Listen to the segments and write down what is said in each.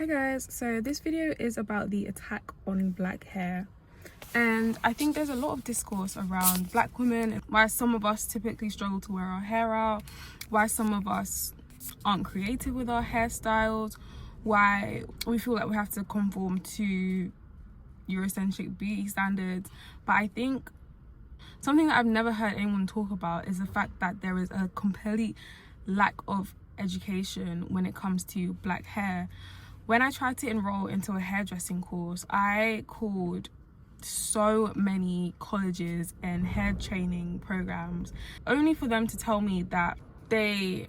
Hi guys, so this video is about the attack on black hair, and I think there's a lot of discourse around black women, why some of us typically struggle to wear our hair out, why some of us aren't creative with our hairstyles, why we feel like we have to conform to Eurocentric beauty standards. But I think something that I've never heard anyone talk about is the fact that there is a complete lack of education when it comes to black hair. When I tried to enroll into a hairdressing course, I called so many colleges and hair training programs only for them to tell me that they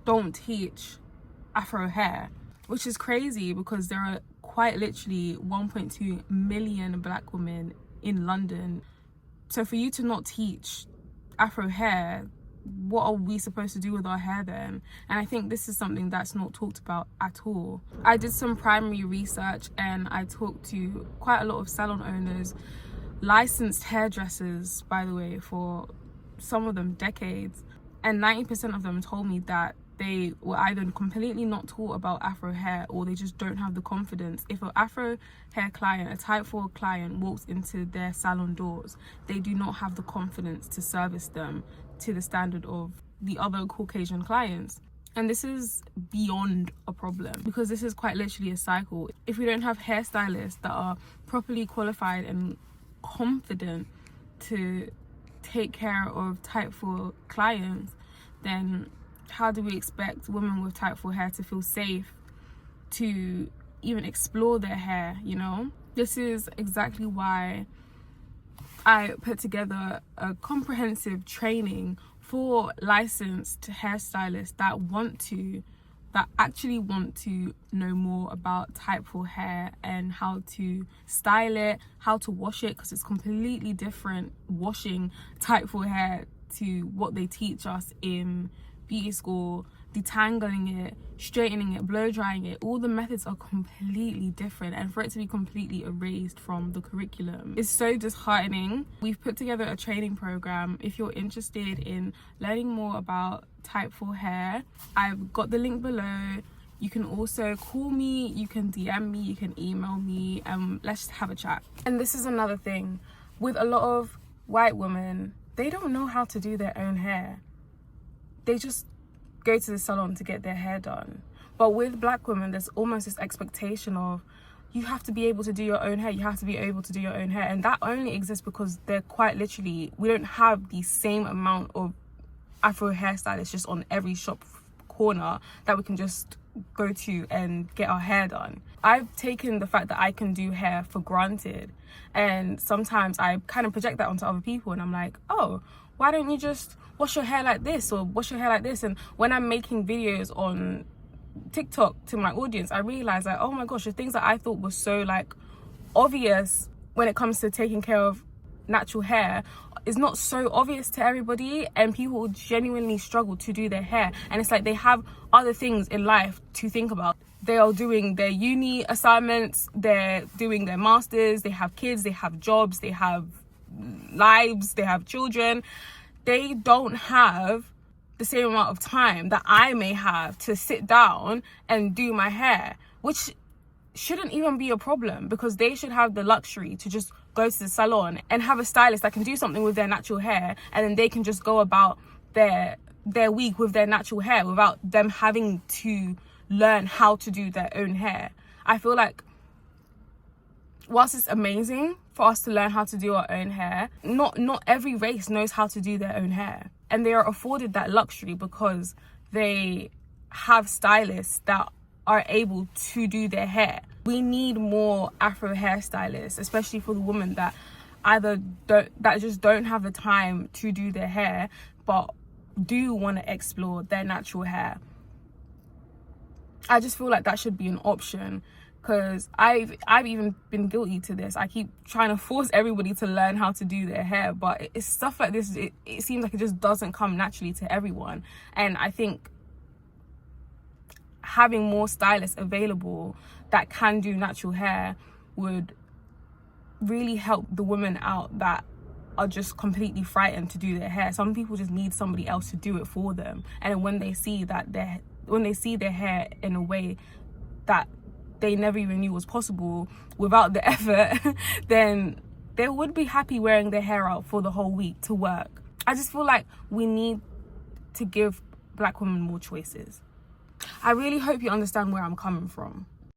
don't teach Afro hair, which is crazy because there are quite literally 1.2 million black women in London. So for you to not teach Afro hair, what are we supposed to do with our hair then? And I think this is something that's not talked about at all. I did some primary research and I talked to quite a lot of salon owners, licensed hairdressers, by the way, for some of them decades, and 90% of them told me that they were either completely not taught about Afro hair or they just don't have the confidence. If an Afro hair client, a type 4 client, walks into their salon doors, they do not have the confidence to service them to the standard of the other Caucasian clients. And this is beyond a problem because this is quite literally a cycle. If we don't have hairstylists that are properly qualified and confident to take care of type 4 clients, then how do we expect women with type 4 hair to feel safe to even explore their hair, you know? This is exactly why I put together a comprehensive training for licensed hairstylists that actually want to know more about type 4 hair and how to style it, how to wash it, because it's completely different washing type 4 hair to what they teach us in beauty school. Detangling it, straightening it, blow drying it, all the methods are completely different, and for it to be completely erased from the curriculum is so disheartening. We've put together a training program. If you're interested in learning more about type 4 hair, I've got the link below. You can also call me, you can DM me, you can email me, and let's have a chat. And this is another thing with a lot of white women, they don't know how to do their own hair. They just go to the salon to get their hair done. But with black women, there's almost this expectation of you have to be able to do your own hair, you have to be able to do your own hair. And that only exists because they're quite literally, we don't have the same amount of Afro hairstylists just on every shop corner that we can just go to and get our hair done. I've taken the fact that I can do hair for granted, and sometimes I kind of project that onto other people, and I'm like, oh, why don't you just wash your hair like this or wash your hair like this? And when I'm making videos on TikTok to my audience, I realize like, oh my gosh, the things that I thought was so like obvious when it comes to taking care of natural hair is not so obvious to everybody, and people genuinely struggle to do their hair. And it's like they have other things in life to think about. They are doing their uni assignments, they're doing their masters, they have kids, they have jobs, they have lives, they have children. They don't have the same amount of time that I may have to sit down and do my hair, which shouldn't even be a problem because they should have the luxury to just go to the salon and have a stylist that can do something with their natural hair, and then they can just go about their week with their natural hair without them having to learn how to do their own hair. I feel like whilst it's amazing for us to learn how to do our own hair, not every race knows how to do their own hair, and they are afforded that luxury because they have stylists that are able to do their hair. We need more Afro hairstylists, especially for the women that just don't have the time to do their hair but do want to explore their natural hair. I just feel like that should be an option, because I've even been guilty to this. I keep trying to force everybody to learn how to do their hair, but it's stuff like this, it seems like it just doesn't come naturally to everyone. And I think having more stylists available that can do natural hair would really help the women out that are just completely frightened to do their hair. Some people just need somebody else to do it for them, and when they see that when they see their hair in a way that they never even knew was possible without the effort, then they would be happy wearing their hair out for the whole week to work. I just feel like we need to give black women more choices. I really hope you understand where I'm coming from.